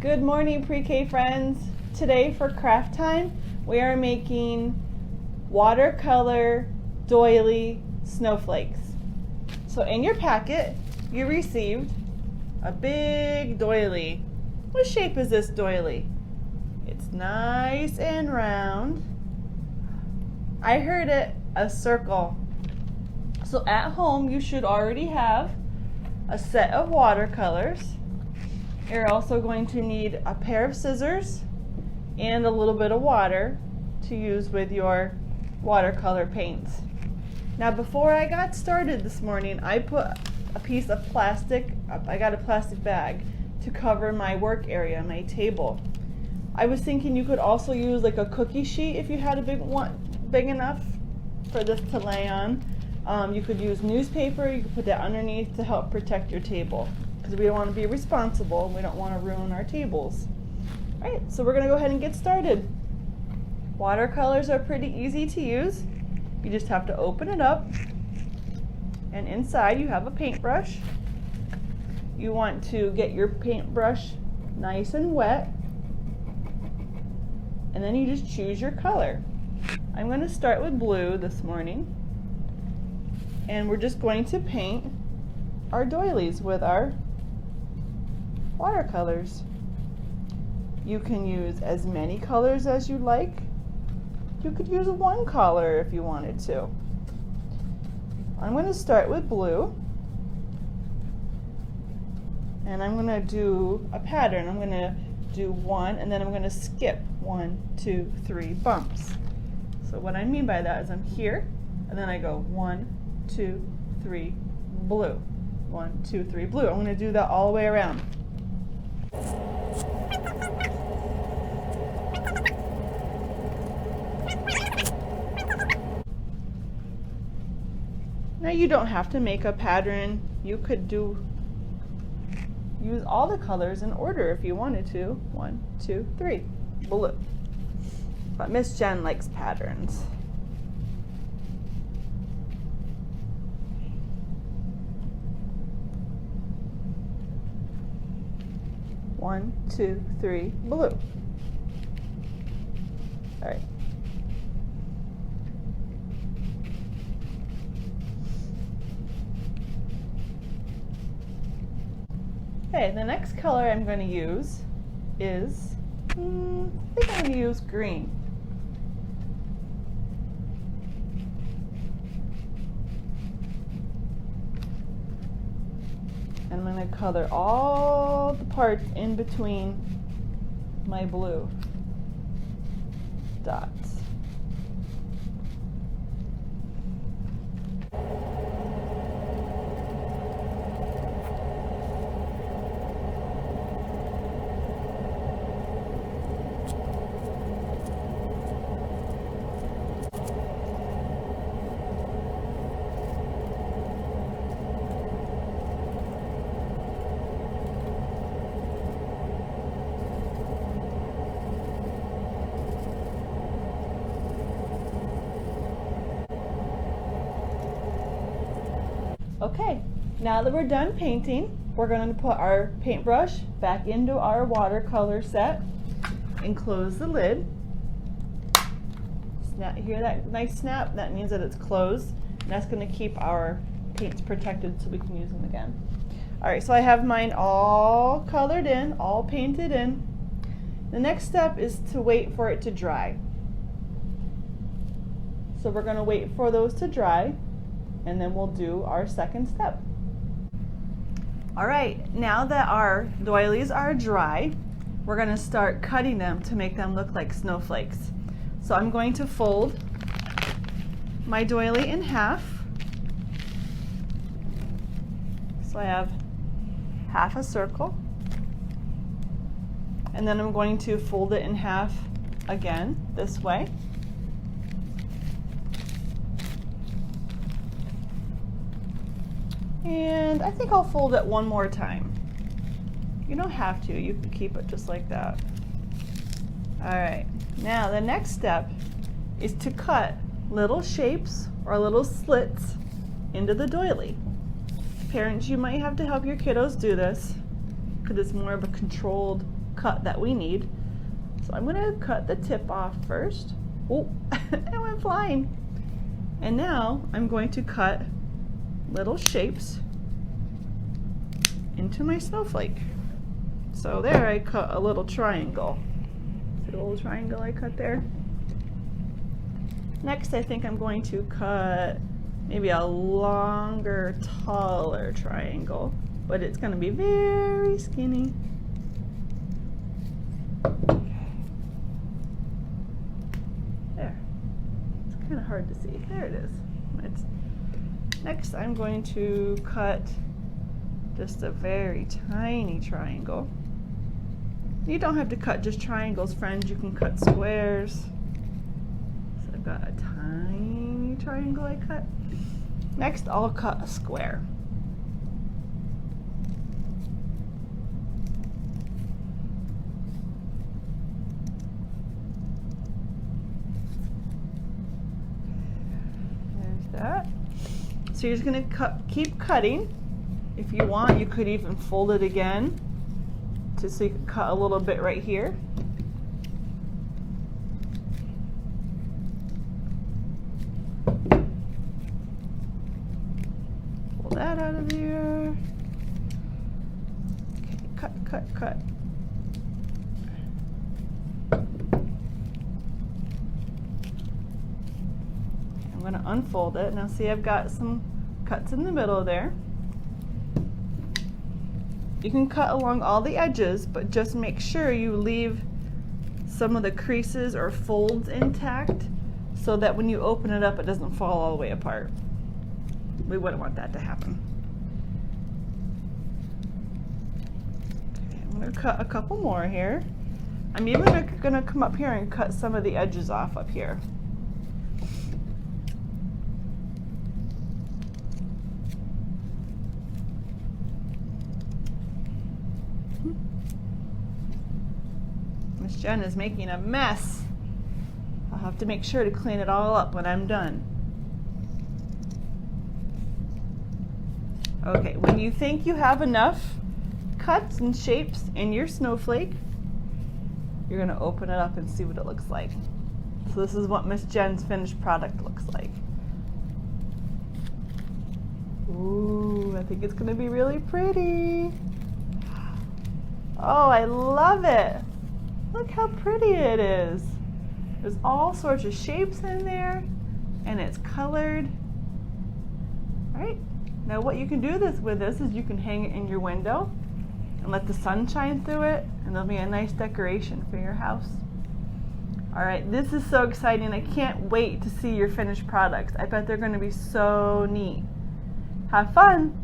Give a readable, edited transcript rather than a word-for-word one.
Good morning, pre-K friends. Today for craft time, we are making watercolor doily snowflakes. So in your packet, you received a big doily. What shape is this doily? It's nice and round. I heard it a circle. So at home, you should already have a set of watercolors. You're also going to need a pair of scissors and a little bit of water to use with your watercolor paints. Now before I got started this morning, I put a piece of plastic, I got a plastic bag to cover my work area, my table. I was thinking you could also use like a cookie sheet if you had a big one, big enough for this to lay on. You could use newspaper, you could put that underneath to help protect your table, because we don't want to be responsible and we don't want to ruin our tables. All right, so we're going to go ahead and get started. Watercolors are pretty easy to use. You just have to open it up, and inside you have a paintbrush. You want to get your paintbrush nice and wet, and then you just choose your color. I'm going to start with blue this morning, and we're just going to paint our doilies with our watercolors. You can use as many colors as you like. You could use one color if you wanted to. I'm going to start with blue, and I'm going to do a pattern. I'm going to do one, and then I'm going to skip 1, 2, 3 bumps. So what I mean by that is I'm here, and then I go 1, 2, 3, blue. 1, 2, 3, blue. I'm going to do that all the way around. Now you don't have to make a pattern. You could use all the colors in order if you wanted to. 1, 2, 3, blue. But Miss Jen likes patterns. One, 2, 3, blue. All right. Okay, the next color I'm going to use is, I think I'm going to use green. And I'm going to color all the parts in between my blue dots. Okay, now that we're done painting, we're going to put our paintbrush back into our watercolor set and close the lid. Snap, hear that nice snap? That means that it's closed, and that's going to keep our paints protected so we can use them again. All right, so I have mine all colored in, all painted in. The next step is to wait for it to dry. So we're going to wait for those to dry, and then we'll do our second step. All right, now that our doilies are dry, we're going to start cutting them to make them look like snowflakes. So I'm going to fold my doily in half. So I have half a circle, and then I'm going to fold it in half again this way. And I think I'll fold it one more time. You don't have to, you can keep it just like that. All right, now the next step is to cut little shapes or little slits into the doily. Parents, you might have to help your kiddos do this because it's more of a controlled cut that we need. So I'm going to cut the tip off first. Oh, it went flying. And now I'm going to cut little shapes into my snowflake. So there I cut a little triangle. See the little triangle I cut there? Next I think I'm going to cut maybe a longer, taller triangle, but it's going to be very skinny. There. It's kind of hard to see. There it is. Next I'm going to cut just a very tiny triangle. You don't have to cut just triangles, friends. You can cut squares. So I've got a tiny triangle I cut. Next I'll cut a square. There's that. So you're just going to keep cutting. If you want, you could even fold it again so you can cut a little bit right here. Pull that out of there. Okay, cut, cut, cut. I'm going to unfold it. Now see, I've got some cuts in the middle there. You can cut along all the edges, but just make sure you leave some of the creases or folds intact so that when you open it up, it doesn't fall all the way apart. We wouldn't want that to happen. Okay, I'm going to cut a couple more here. I'm even going to come up here and cut some of the edges off up here. Miss Jen is making a mess. I'll have to make sure to clean it all up when I'm done. Okay, when you think you have enough cuts and shapes in your snowflake, you're going to open it up and see what it looks like. So this is what Miss Jen's finished product looks like. Ooh, I think it's going to be really pretty. Oh, I love it. Look how pretty it is. There's all sorts of shapes in there, and it's colored. All right, now what you can do with this is you can hang it in your window and let the sun shine through it, and there'll be a nice decoration for your house. All right, this is so exciting. I can't wait to see your finished products. I bet they're going to be so neat. Have fun.